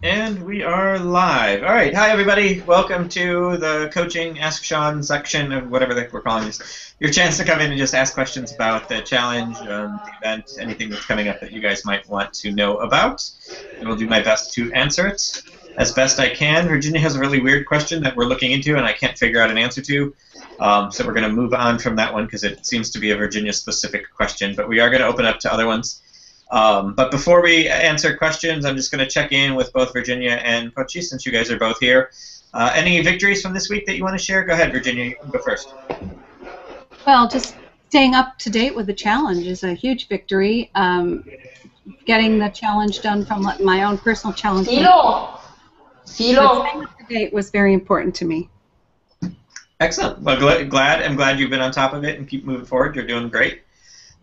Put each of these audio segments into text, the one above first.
And we are live. All right. Hi, everybody. Welcome to the Coaching Ask Sean section of whatever the heck we're calling this. Your chance to come in and just ask questions about the challenge, the event, anything that's coming up that you guys might want to know about. And we'll do my best to answer it as best I can. Virginia has a really weird question that we're looking into and I can't figure out an answer to. So we're going to move on from that one because it seems to be a Virginia-specific question. But we are going to open up to other ones. But before we answer questions, I'm just going to check in with both Virginia and Pochi, since you guys are both here. Any victories from this week that you want to share? Go ahead, Virginia. You can go first. Well, just staying up to date with the challenge is a huge victory. Getting the challenge done from my own personal challenge. Staying up to date was very important to me. Excellent. Well, I'm glad you've been on top of it and keep moving forward. You're doing great.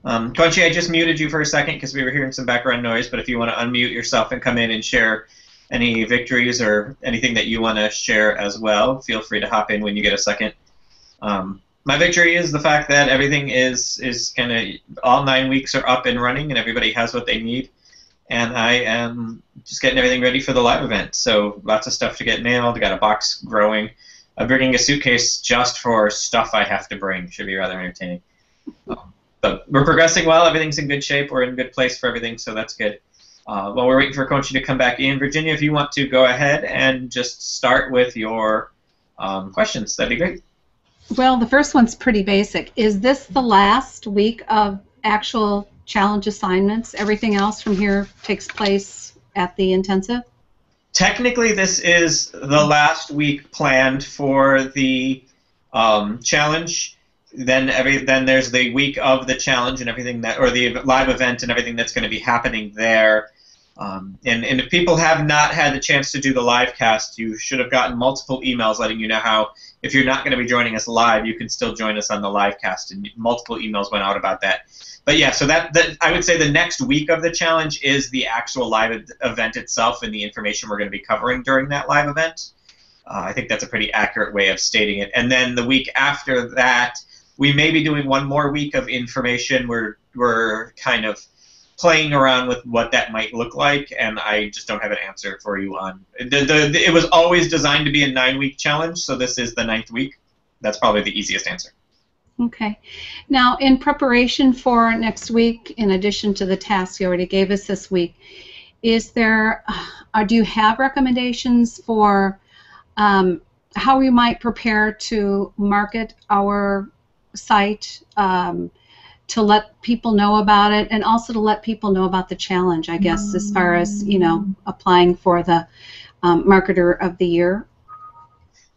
Conchi, I just muted you for a second because we were hearing some background noise, but if you want to unmute yourself and come in and share any victories or anything that you want to share as well, feel free to hop in when you get a second. My victory is the fact that everything is kind of, all 9 weeks are up and running and everybody has what they need, and I am just getting everything ready for the live event. So lots of stuff to get mailed. I got a box growing. I'm bringing a suitcase just for stuff I have to bring. Should be rather entertaining. But we're progressing well. Everything's in good shape. We're in a good place for everything, so that's good. While we're waiting for Conchi to come back in, Virginia, if you want to go ahead and just start with your questions, that'd be great. Well, the first one's pretty basic. Is this the last week of actual challenge assignments? Everything else from here takes place at the intensive? Technically, this is the last week planned for the challenge. Then there's the week of the challenge and everything that, or the live event and everything that's going to be happening there. And if people have not had the chance to do the live cast, you should have gotten multiple emails letting you know how, if you're not going to be joining us live, you can still join us on the live cast. And multiple emails went out about that. But yeah, so that I would say the next week of the challenge is the actual live event itself and the information we're going to be covering during that live event. I think that's a pretty accurate way of stating it. And then the week after that, we may be doing one more week of information. We're kind of playing around with what that might look like, and I just don't have an answer for you on. It was always designed to be a 9-week challenge, so this is the 9th week. That's probably the easiest answer. Okay. Now, in preparation for next week, in addition to the tasks you already gave us this week, is there, do you have recommendations for how we might prepare to market our site, to let people know about it, and also to let people know about the challenge, I guess, as far as, you know, applying for the Marketer of the Year?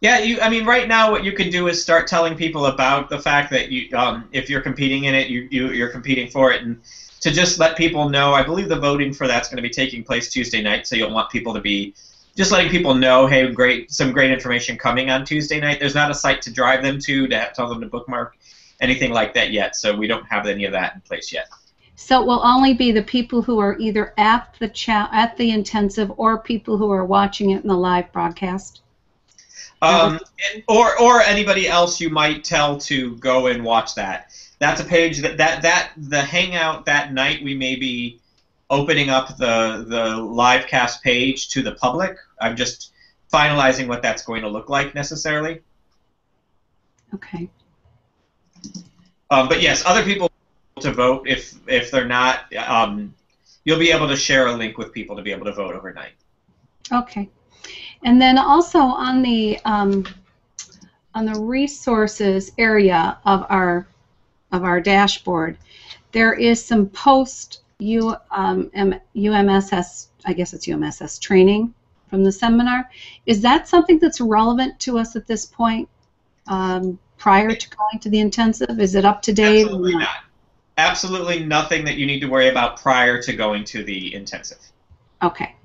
Yeah, I mean, right now what you can do is start telling people about the fact that you, if you're competing in it, you're competing for it, and to just let people know. I believe the voting for that's going to be taking place Tuesday night, so you'll want people to be just letting people know, hey, some great information coming on Tuesday night. There's not a site to drive them to tell them to bookmark, anything like that yet, so we don't have any of that in place yet. So it will only be the people who are either at the intensive or people who are watching it in the live broadcast? Or anybody else you might tell to go and watch that. That's a page that the Hangout that night we may be opening up the live cast page to the public. I'm just finalizing what that's going to look like necessarily. Okay. But yes, other people to vote. If they're not, you'll be able to share a link with people to be able to vote overnight. Okay. And then also on the resources area of our dashboard, there is some post UMSS, I guess it's UMSS training from the seminar. Is that something that's relevant to us at this point, prior to going to the intensive? Is it up to date? Absolutely not. Absolutely nothing that you need to worry about prior to going to the intensive. Okay.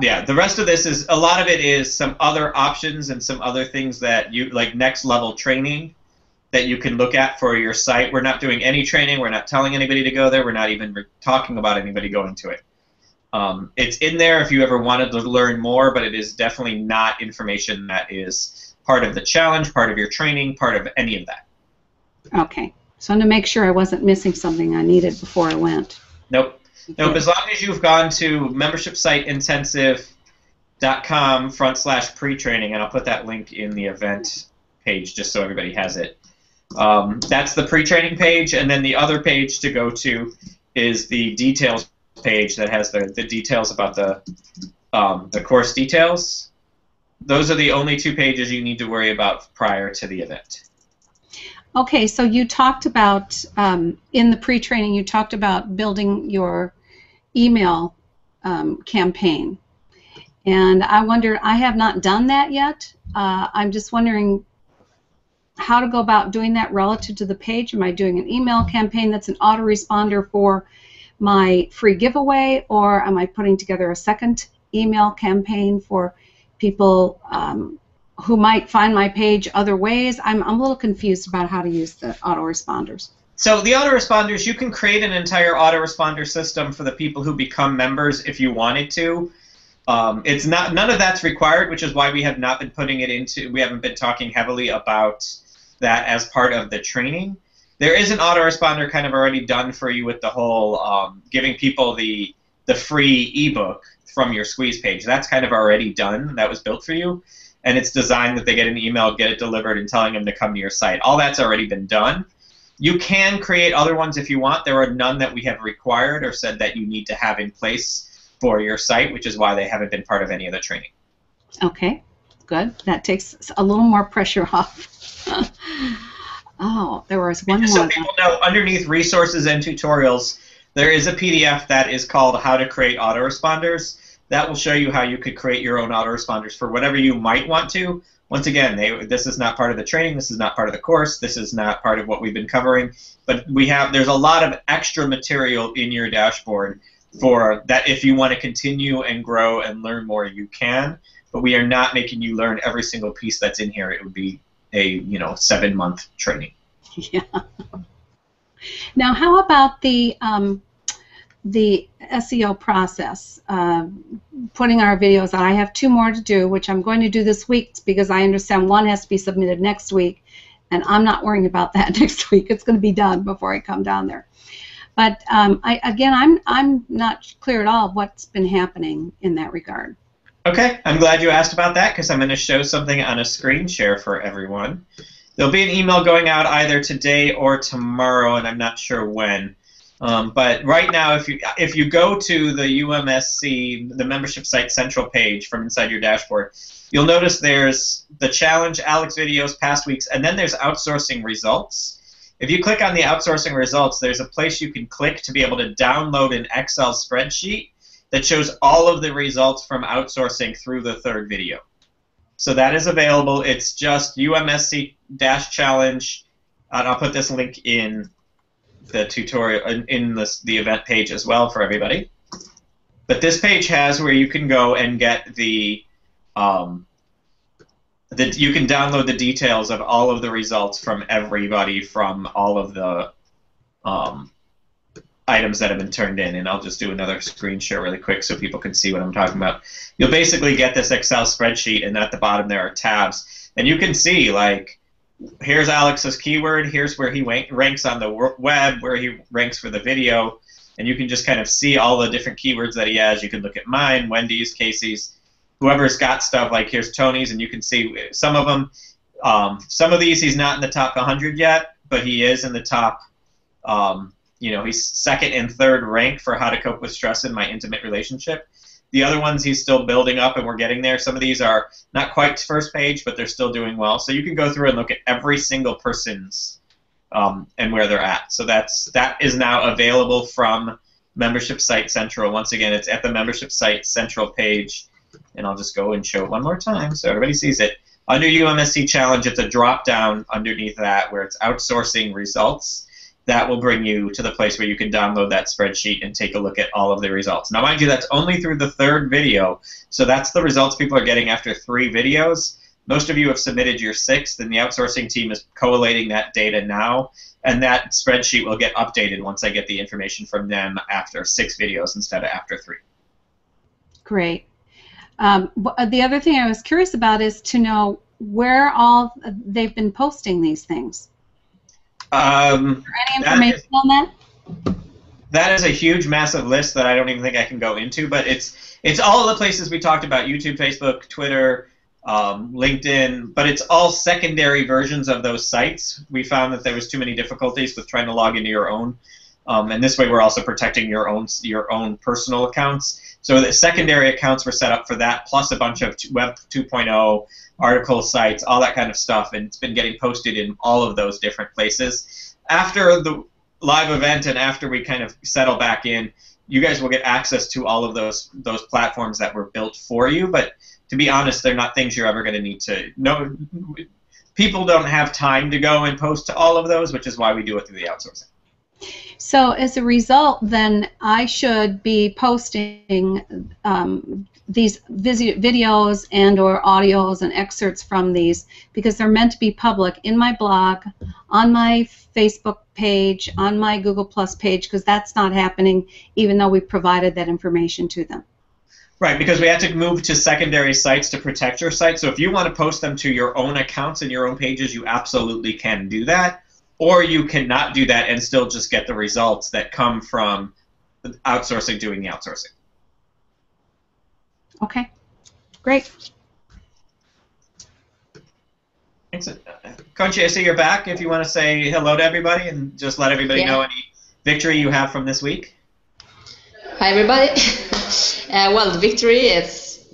Yeah, the rest of this is, a lot of it is some other options and some other things that you, like next level training that you can look at for your site. We're not doing any training. We're not telling anybody to go there. We're not even talking about anybody going to it. It's in there if you ever wanted to learn more, but it is definitely not information that is part of the challenge, part of your training, part of any of that. Okay. So I'm to make sure I wasn't missing something I needed before I went. Nope. Nope. As long as you've gone to membership site intensive UMSC.com/pre-training, and I'll put that link in the event page just so everybody has it. That's the pre-training page, and then the other page to go to is the details page that has the details about the course details. Those are the only two pages you need to worry about prior to the event. Okay, so you talked about, in the pre-training, you talked about building your email campaign. And I wondered, I have not done that yet. I'm just wondering how to go about doing that relative to the page. Am I doing an email campaign that's an autoresponder for my free giveaway, or am I putting together a second email campaign for people who might find my page other ways? I'm a little confused about how to use the autoresponders. So the autoresponders, you can create an entire autoresponder system for the people who become members if you wanted to. It's not, none of that's required, which is why we have not been putting it into, we haven't been talking heavily about that as part of the training. There is an autoresponder kind of already done for you with the whole giving people the free ebook from your squeeze page. That's kind of already done. That was built for you. And it's designed that they get an email, get it delivered, and telling them to come to your site. All that's already been done. You can create other ones if you want. There are none that we have required or said that you need to have in place for your site, which is why they haven't been part of any of the training. Okay, good. That takes a little more pressure off. Oh, there was one more. So people know, underneath resources and tutorials, there is a PDF that is called How to Create Autoresponders. That will show you how you could create your own autoresponders for whatever you might want to. Once again, this is not part of the training. This is not part of the course. This is not part of what we've been covering. But there's a lot of extra material in your dashboard for that. If you want to continue and grow and learn more, you can. But we are not making you learn every single piece that's in here. It would be a 7-month training. Yeah. Now, how about the SEO process? Putting our videos out. I have 2 more to do, which I'm going to do this week because I understand one has to be submitted next week, and I'm not worrying about that next week. It's going to be done before I come down there. But I'm not clear at all of what's been happening in that regard. Okay, I'm glad you asked about that because I'm going to show something on a screen share for everyone. There'll be an email going out either today or tomorrow, and I'm not sure when. But right now, if you go to the UMSC, the Membership Site Central page from inside your dashboard, you'll notice there's the challenge, Alex videos, past weeks, and then there's outsourcing results. If you click on the outsourcing results, there's a place you can click to be able to download an Excel spreadsheet that shows all of the results from outsourcing through the 3rd video. So that is available. It's just UMSC-challenge, and I'll put this link in the tutorial in the event page as well for everybody. But this page has where you can go and get you can download the details of all of the results from everybody from all of the items that have been turned in. And I'll just do another screen share really quick so people can see what I'm talking about. You'll basically get this Excel spreadsheet, and at the bottom there are tabs. And you can see, like, here's Alex's keyword, here's where he ranks on the web, where he ranks for the video, and you can just kind of see all the different keywords that he has. You can look at mine, Wendy's, Casey's, whoever's got stuff, like here's Tony's, and you can see some of them. Some of these he's not in the top 100 yet, but he is in the top, he's 2nd and 3rd rank for how to cope with stress in my intimate relationship. The other ones he's still building up, and we're getting there. Some of these are not quite first page, but they're still doing well. So you can go through and look at every single person's and where they're at. So that is now available from Membership Site Central. Once again, it's at the Membership Site Central page, and I'll just go and show it one more time so everybody sees it. Under UMSC Challenge, it's a drop-down underneath that where it's outsourcing results. That will bring you to the place where you can download that spreadsheet and take a look at all of the results. Now, mind you, that's only through the 3rd video, so that's the results people are getting after 3 videos. Most of you have submitted your 6th, and the outsourcing team is collating that data now, and that spreadsheet will get updated once I get the information from them after 6 videos instead of after 3. Great. The other thing I was curious about is to know where all they've been posting these things. Is there any information on that? That is a huge, massive list that I don't even think I can go into, but it's all the places we talked about: YouTube, Facebook, Twitter, LinkedIn, but it's all secondary versions of those sites. We found that there was too many difficulties with trying to log into your own, and this way we're also protecting your own personal accounts. So the secondary accounts were set up for that, plus a bunch of Web 2.0 article sites, all that kind of stuff, and it's been getting posted in all of those different places. After the live event and after we kind of settle back in, you guys will get access to all of those platforms that were built for you, but to be honest, they're not things you're ever going to need to know. People don't have time to go and post to all of those, which is why we do it through the outsourcing. So as a result, then I should be posting these videos and or audios and excerpts from these because they're meant to be public in my blog, on my Facebook page, on my Google Plus page, because that's not happening even though we provided that information to them. Right, because we had to move to secondary sites to protect your site. So if you want to post them to your own accounts and your own pages, you absolutely can do that. Or you cannot do that and still just get the results that come from outsourcing doing the outsourcing. Okay, great. Thanks. Conchi, I see you're back. If you want to say hello to everybody and just let everybody know any victory you have from this week. Hi, everybody. Well, the victory is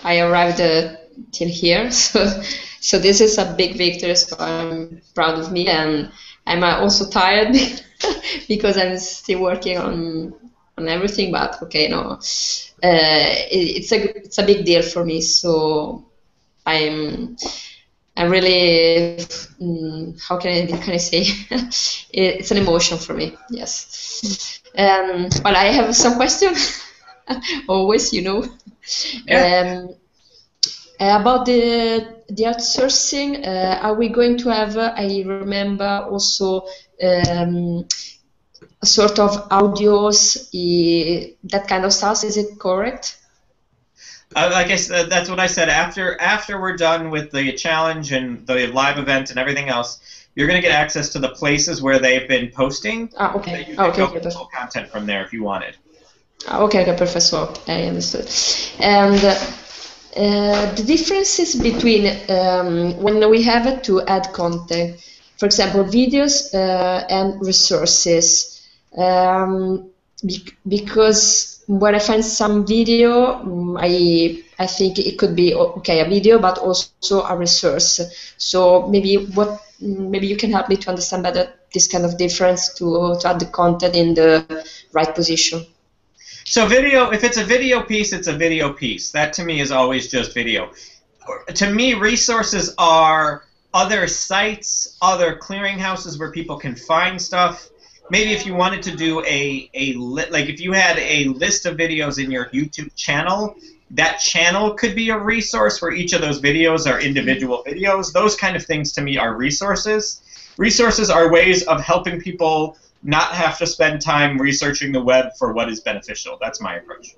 I arrived till here, so this is a big victory. So I'm proud of me, and I'm also tired because I'm still working on everything. But okay, no, it's a big deal for me. So I'm really how can I say it's an emotion for me. Yes. Well, I have some questions. Always, you know. Yeah. About the outsourcing, are we going to have? I remember also sort of audios, that kind of stuff. Is it correct? Like I said, that's what I said. After we're done with the challenge and the live event and everything else, you're going to get access to the places where they've been posting. Okay. You can go get full content from there if you wanted. Okay, perfect. So I understood. And the differences between when we have to add content, for example, videos and resources, because when I find some video, I think it could be okay a video, but also a resource. So maybe you can help me to understand better this kind of difference to add the content in the right position. So video, if it's a video piece, it's a video piece. That to me is always just video. To me, resources are other sites, other clearinghouses where people can find stuff. Maybe if you wanted to do like if you had a list of videos in your YouTube channel, that channel could be a resource where each of those videos are individual videos. Those kind of things to me are resources. Resources are ways of helping people not have to spend time researching the web for what is beneficial. That's my approach.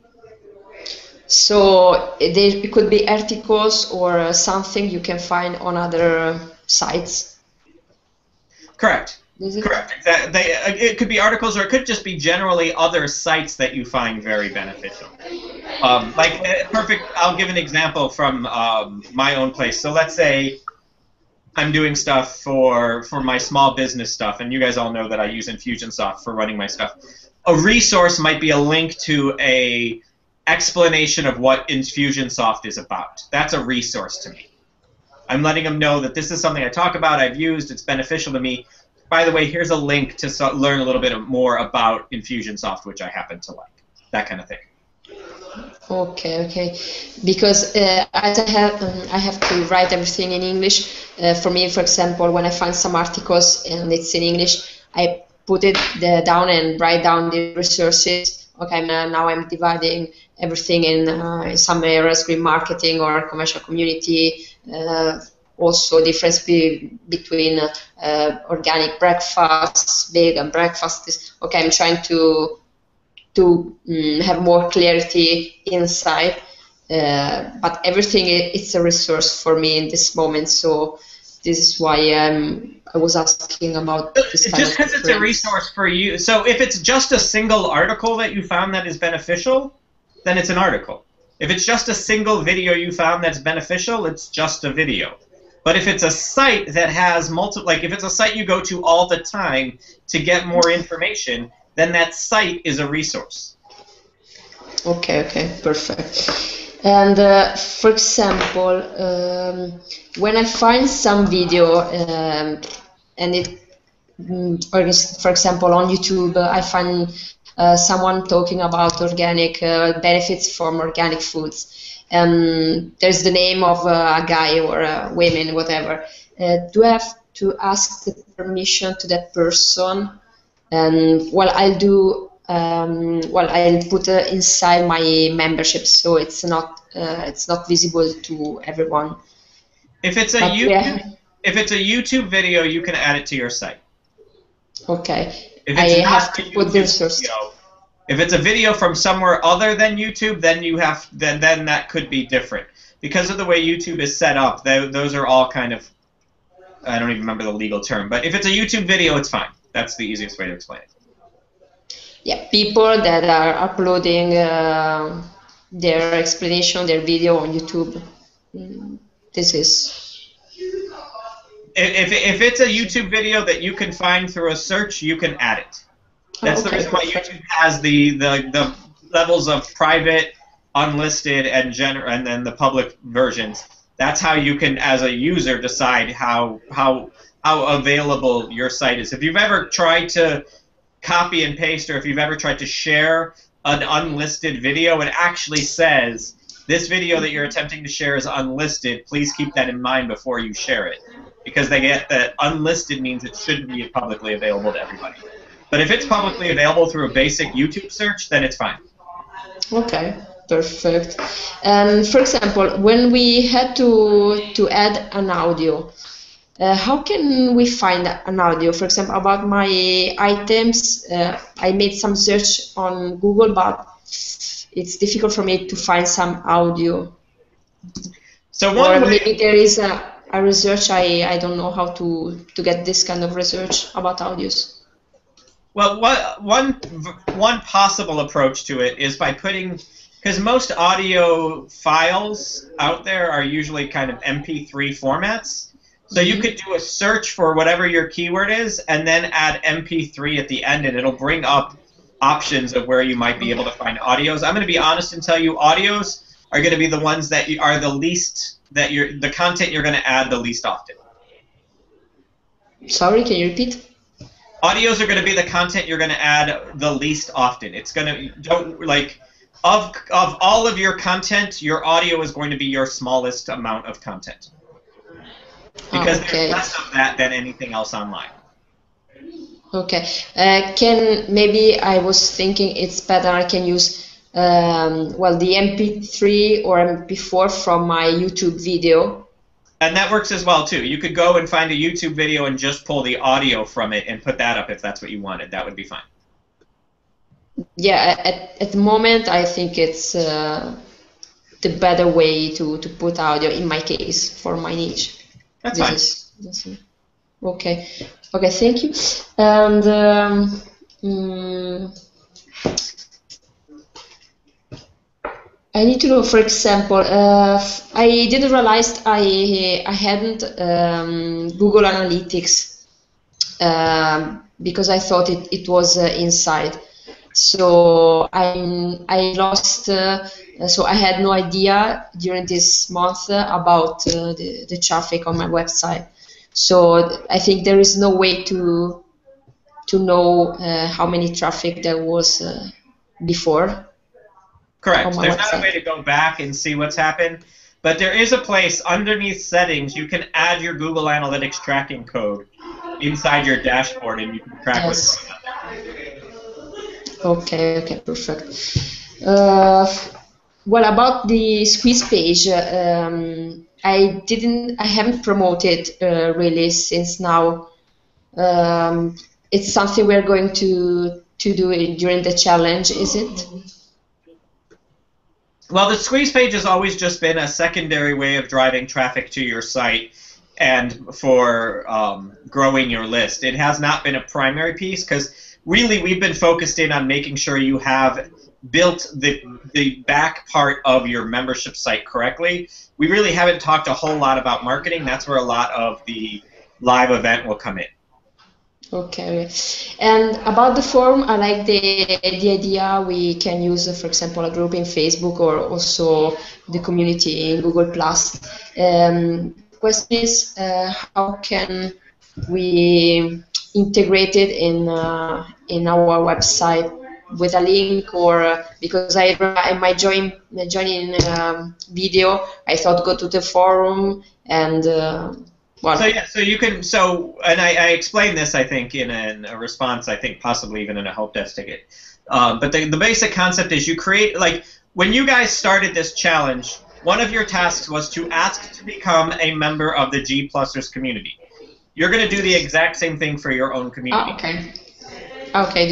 So it could be articles or something you can find on other sites? Correct. Correct. It could be articles, or it could just be generally other sites that you find very beneficial. I'll give an example from my own place. So let's say I'm doing stuff for my small business stuff, and you guys all know that I use Infusionsoft for running my stuff. A resource might be a link to a explanation of what Infusionsoft is about. That's a resource to me. I'm letting them know that this is something I talk about, I've used, it's beneficial to me. By the way, here's a link to learn a little bit more about Infusionsoft, which I happen to like. That kind of thing. Okay. Because as I have to write everything in English. For me, for example, when I find some articles and it's in English, I put it down and write down the resources. Okay, now I'm dividing everything in some areas, green marketing or commercial community. Also, difference between organic breakfasts, vegan breakfasts. Okay, I'm trying to have more clarity inside, but everything it's a resource for me in this moment. So this is why I was asking about this kind just of because it's a difference. resource for you. So if it's just a single article that you found that is beneficial, then it's an article. If it's just a single video you found that's beneficial, it's just a video. But if it's a site that has multiple, like if it's a site you go to all the time to get more information, then that site is a resource. Okay, okay, perfect. And for example, when I find some video and it, or for example, on YouTube, I find someone talking about organic benefits from organic foods, and there's the name of a guy or a woman, whatever. Do I have to ask the permission to that person? And well, I'll do. I'll put inside my membership, so it's not visible to everyone. If it's a if it's a YouTube video, you can add it to your site. Okay. If it's I have to put the source. If it's a video from somewhere other than YouTube, then you have then that could be different because of the way YouTube is set up. Those are all kind of, I don't even remember the legal term, but if it's a YouTube video, it's fine. That's the easiest way to explain it. Yeah, people that are uploading their explanation, their video on YouTube. This is. If it's a YouTube video that you can find through a search, you can add it. That's the reason why YouTube has the levels of private, unlisted, and and then the public versions. That's how you can, as a user, decide how available your site is. If you've ever tried to copy and paste, or if you've ever tried to share an unlisted video, it actually says, this video that you're attempting to share is unlisted. Please keep that in mind before you share it. Because they get that unlisted means it shouldn't be publicly available to everybody. But if it's publicly available through a basic YouTube search, then it's fine. Okay, perfect. For example, when we had to add an audio, how can we find an audio? For example, about my items, I made some search on Google, but it's difficult for me to find some audio. So maybe there is a research, I don't know how to get this kind of research about audios. Well, one possible approach to it is by putting, because most audio files out there are usually kind of MP3 formats. So you could do a search for whatever your keyword is and then add MP3 at the end, and it'll bring up options of where you might be able to find audios. I'm going to be honest and tell you, audios are going to be the ones that are the least, the content you're going to add the least often. Sorry, can you repeat? Audios are going to be the content you're going to add the least often. It's going to, of all of your content, your audio is going to be your smallest amount of content. Because there's less of that than anything else online. Okay. Maybe I was thinking it's better I can use the MP3 or MP4 from my YouTube video. And that works as well too. You could go and find a YouTube video and just pull the audio from it and put that up if that's what you wanted. That would be fine. Yeah, at the moment I think it's the better way to put audio in my case for my niche. That's fine. Okay. Okay, thank you. And I need to know, for example, I didn't realize I hadn't Google Analytics because I thought it was inside. So I lost. So I had no idea during this month about the traffic on my website. So I think there is no way to know how many traffic there was before. Correct. There's not a way to go back and see what's happened, but there is a place underneath settings you can add your Google Analytics tracking code inside your dashboard, and you can track what's going on there. Okay, perfect. Well, about the squeeze page, I haven't promoted really since now. It's something we're going to do during the challenge, is it? Well, the squeeze page has always just been a secondary way of driving traffic to your site, and for growing your list. It has not been a primary piece because really we've been focused in on making sure you have built the back part of your membership site correctly. We really haven't talked a whole lot about marketing. That's where a lot of the live event will come in. Okay, and about the forum, I like the idea we can use, for example, a group in Facebook or also the community in Google+. Question is, how can we integrate it in our website with a link, or because I might join in video, I thought go to the forum and. Well, so you can, and I explained this, I think, in a response, I think possibly even in a help desk ticket. But the basic concept is you create, like, when you guys started this challenge, one of your tasks was to ask to become a member of the G+ers community. You're going to do the exact same thing for your own community. Okay. Okay,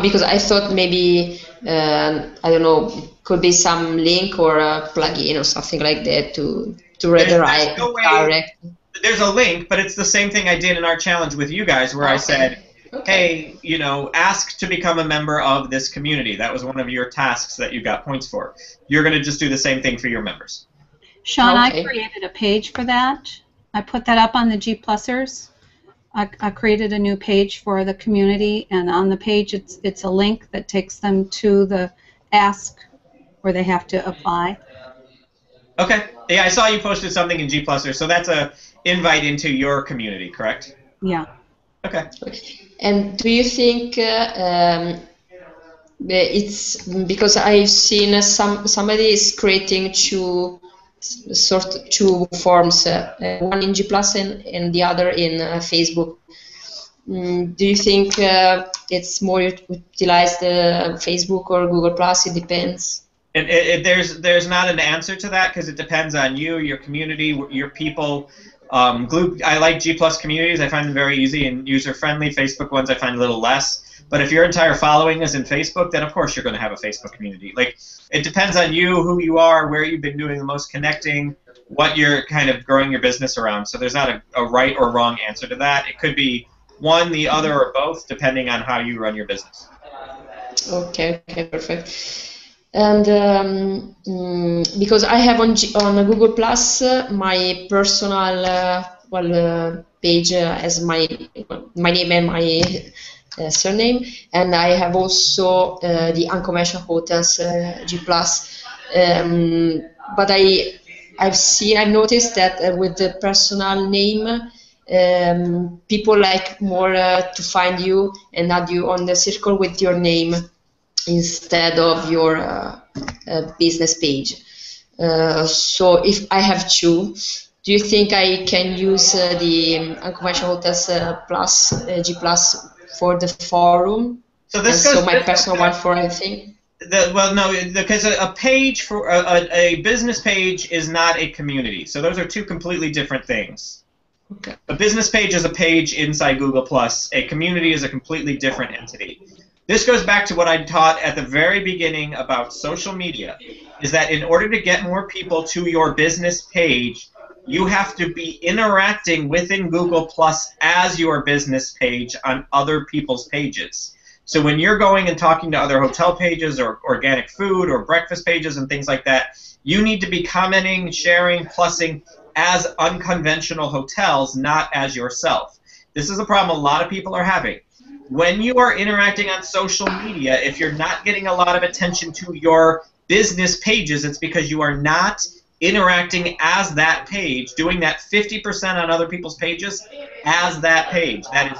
because I thought maybe, I don't know, could be some link or a plugin or something like that to redirect. There's a link, but it's the same thing I did in our challenge with you guys, where I said, hey, you know, ask to become a member of this community. That was one of your tasks that you got points for. You're going to just do the same thing for your members. Sean, I created a page for that. I put that up on the G+ers. I created a new page for the community, and on the page it's a link that takes them to the ask where they have to apply. Okay. Yeah, I saw you posted something in G+, so that's a invite into your community, correct? Yeah. Okay. And do you think it's because I've seen somebody is creating two forms, one in G+ and the other in Facebook. Do you think it's more utilized Facebook or Google+? It depends. There's not an answer to that because it depends on you, your community, your people. I like G+ communities. I find them very easy and user-friendly. Facebook ones I find a little less. But if your entire following is in Facebook, then of course you're going to have a Facebook community. Like, it depends on you, who you are, where you've been doing the most connecting, what you're kind of growing your business around. So there's not a right or wrong answer to that. It could be one, the other, or both, depending on how you run your business. Okay, perfect. And because I have on Google Plus my personal page as my name and my surname, and I have also the Unconventional Hotels G+. But I've noticed that with the personal name, people like more to find you and add you on the circle with your name instead of your business page. So if I have two, do you think I can use the Unconventional Hotels G+ for the forum? So this goes, my personal one for everything? Well, no, because a page for a business page is not a community. So those are two completely different things. Okay. A business page is a page inside Google+. A community is a completely different entity. This goes back to what I taught at the very beginning about social media, is that in order to get more people to your business page, you have to be interacting within Google+ as your business page on other people's pages. So when you're going and talking to other hotel pages or organic food or breakfast pages and things like that, you need to be commenting, sharing, plussing as Unconventional Hotels, not as yourself. This is a problem a lot of people are having. When you are interacting on social media, if you're not getting a lot of attention to your business pages, it's because you are not interacting as that page, doing that 50% on other people's pages as that page. That is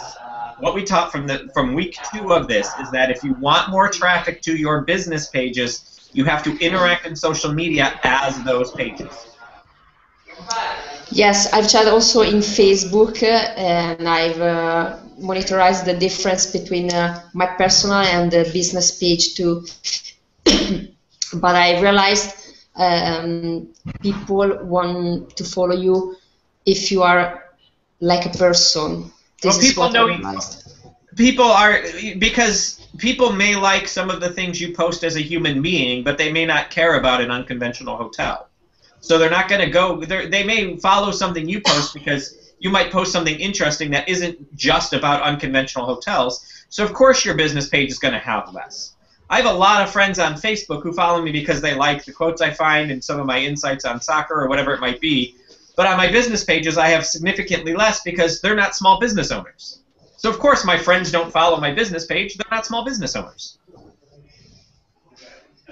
what we taught from week 2 of this, is that if you want more traffic to your business pages, you have to interact in social media as those pages. Yes, I've tried also in Facebook, and I've monitored the difference between my personal and the business page too. But I realized people want to follow you if you are like a person. This is what I realized. People are, because people may like some of the things you post as a human being, but they may not care about an Unconventional Hotel. So they're not going to go. They may follow something you post because you might post something interesting that isn't just about unconventional hotels. So of course your business page is going to have less. I have a lot of friends on Facebook who follow me because they like the quotes I find and some of my insights on soccer or whatever it might be. But on my business pages, I have significantly less because they're not small business owners. So of course my friends don't follow my business page. They're not small business owners.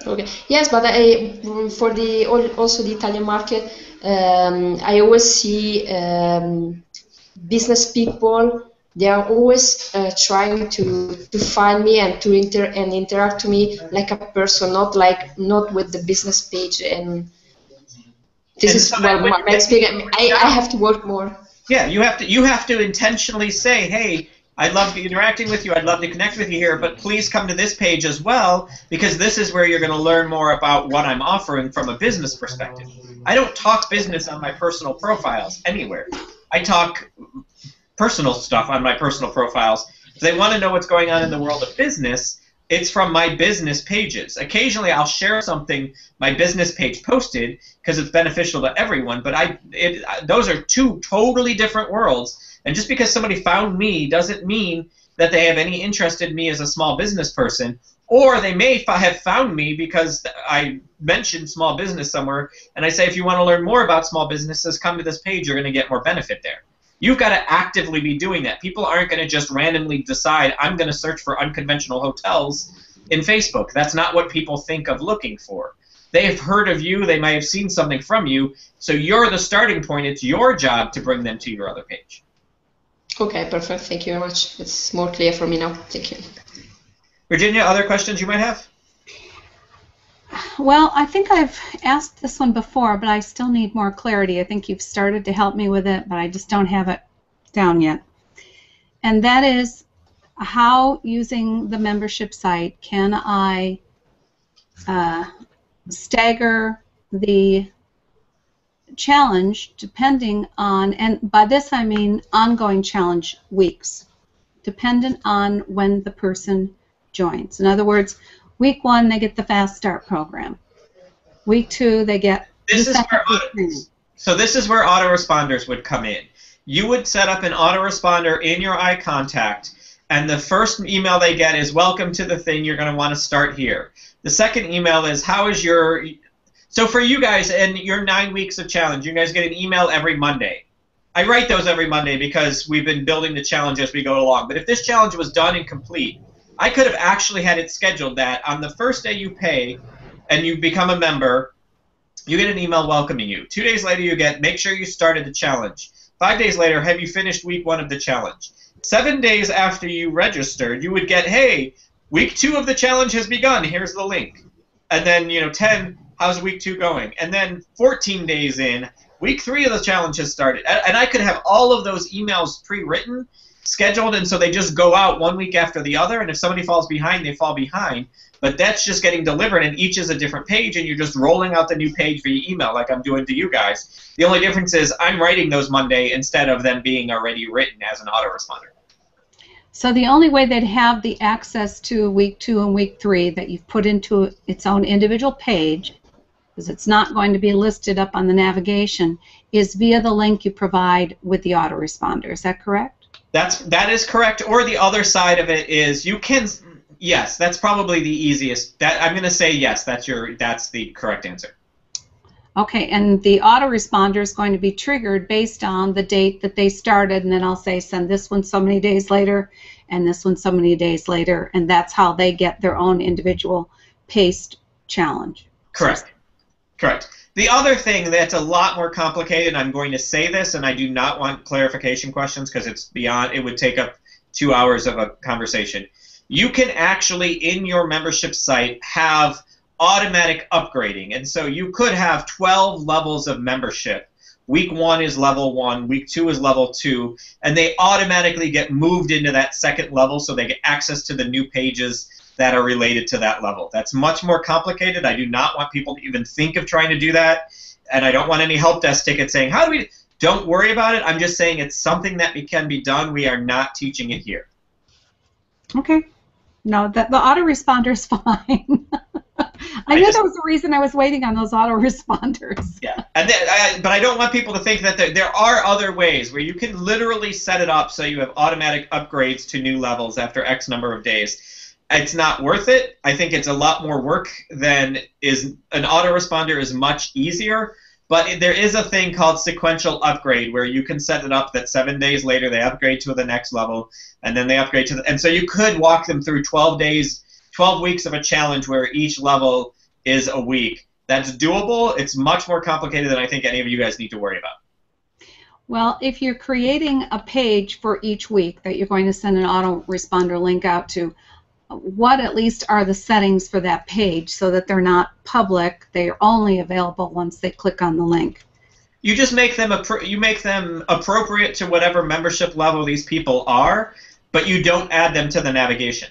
Okay. Yes, but for also the Italian market, I always see business people. They are always trying to find me and to interact with me like a person, not with the business page. And this is my experience. I have to work more. Yeah, you have to intentionally say, hey, I'd love to be interacting with you. I'd love to connect with you here, but please come to this page as well, because this is where you're going to learn more about what I'm offering from a business perspective. I don't talk business on my personal profiles anywhere. I talk personal stuff on my personal profiles. If they want to know what's going on in the world of business, it's from my business pages. Occasionally I'll share something my business page posted because it's beneficial to everyone, but those are two totally different worlds. And just because somebody found me doesn't mean that they have any interest in me as a small business person, or they may have found me because I mentioned small business somewhere, and I say, if you want to learn more about small businesses, come to this page, you're going to get more benefit there. You've got to actively be doing that. People aren't going to just randomly decide, I'm going to search for unconventional hotels in Facebook. That's not what people think of looking for. They have heard of you, they may have seen something from you, so you're the starting point. It's your job to bring them to your other page. Okay, perfect. Thank you very much. It's more clear for me now. Thank you. Virginia, other questions you might have? Well, I think I've asked this one before, but I still need more clarity. I think you've started to help me with it, but I just don't have it down yet. And that is, how, using the membership site, can I stagger the challenge depending on, and by this I mean ongoing challenge weeks, dependent on when the person joins. In other words, week 1 they get the Fast Start program. Week 2 they get this is where autoresponders would come in. You would set up an autoresponder in your iContact, and the first email they get is, welcome to the thing, you're going to want to start here. The second email is, how is your... So for you guys and your 9 weeks of challenge, you guys get an email every Monday. I write those every Monday because we've been building the challenge as we go along. But if this challenge was done and complete, I could have actually had it scheduled that on the first day you pay and you become a member, you get an email welcoming you. 2 days later you get, make sure you started the challenge. 5 days later, have you finished week 1 of the challenge? 7 days after you registered, you would get, hey, week 2 of the challenge has begun. Here's the link. And then, 10, how's week 2 going? And then 14 days in, week 3 of the challenge has started. And I could have all of those emails pre-written, scheduled, and so they just go out 1 week after the other, and if somebody falls behind, they fall behind. But that's just getting delivered, and each is a different page, and you're just rolling out the new page via email like I'm doing to you guys. The only difference is I'm writing those Monday instead of them being already written as an autoresponder. So the only way they'd have the access to week 2 and week 3 that you've put into its own individual page, because it's not going to be listed up on the navigation, is via the link you provide with the autoresponder. Is that correct? That is correct. Or the other side of it is you can, yes, that's probably the easiest. I'm going to say yes. That's the correct answer. Okay, and the autoresponder is going to be triggered based on the date that they started, and then I'll say send this one so many days later and this one so many days later, and that's how they get their own individual paced challenge. Correct. Correct. The other thing that's a lot more complicated, I'm going to say this, and I do not want clarification questions because it's beyond, it would take up 2 hours of a conversation. You can actually, in your membership site, have automatic upgrading. And so you could have 12 levels of membership. Week 1 is level 1, week 2 is level 2, and they automatically get moved into that second level so they get access to the new pages that are related to that level. That's much more complicated. I do not want people to even think of trying to do that, and I don't want any help desk tickets saying, how do we... Don't worry about it. I'm just saying it's something that can be done. We are not teaching it here. Okay. No, the autoresponder is fine. I knew that was the reason I was waiting on those autoresponders. Yeah, but I don't want people to think that there are other ways where you can literally set it up so you have automatic upgrades to new levels after X number of days. It's not worth it. I think it's a lot more work than is an autoresponder is much easier. But there is a thing called sequential upgrade where you can set it up that 7 days later they upgrade to the next level, and then they upgrade to and so you could walk them through 12 weeks of a challenge where each level is a week. That's doable. It's much more complicated than I think any of you guys need to worry about. Well, if you're creating a page for each week that you're going to send an autoresponder link out to, what at least are the settings for that page so that they're not public, they're only available once they click on the link? You just make them appropriate to whatever membership level these people are, but you don't add them to the navigation.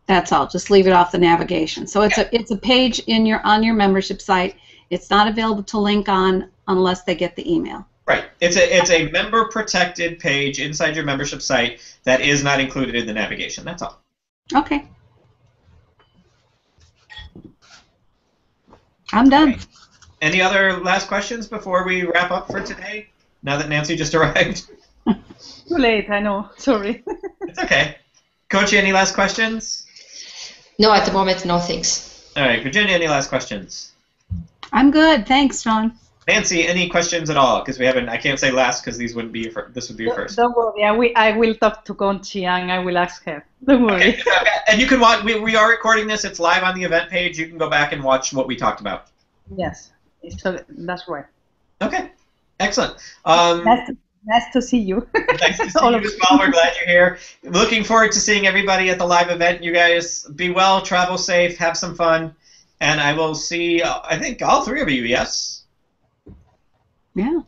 That's all. Just leave it off the navigation. So it's a page on your membership site. It's not available to link on unless they get the email. Right. It's a member protected page inside your membership site that is not included in the navigation. That's all. Okay. I'm done. Okay. Any other last questions before we wrap up for today? Now that Nancy just arrived. Too late, I know. Sorry. It's okay. Coach, any last questions? No, at the moment, no thanks. All right, Virginia, any last questions? I'm good. Thanks, John. Nancy, any questions at all? Because I can't say last because this would be your first. Don't worry, I will talk to Conchi and I will ask her. Don't worry. Okay. And you can watch. We are recording this. It's live on the event page. You can go back and watch what we talked about. Yes, so that's right. Okay, excellent. Nice to see you. Nice to see you as well. We're glad you're here. Looking forward to seeing everybody at the live event. You guys be well, travel safe, have some fun, and I will see. I think all three of you. Yes. Yeah.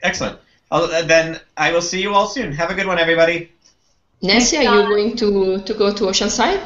Excellent. Then I will see you all soon. Have a good one, everybody. Nancy, are you going to go to Oceanside?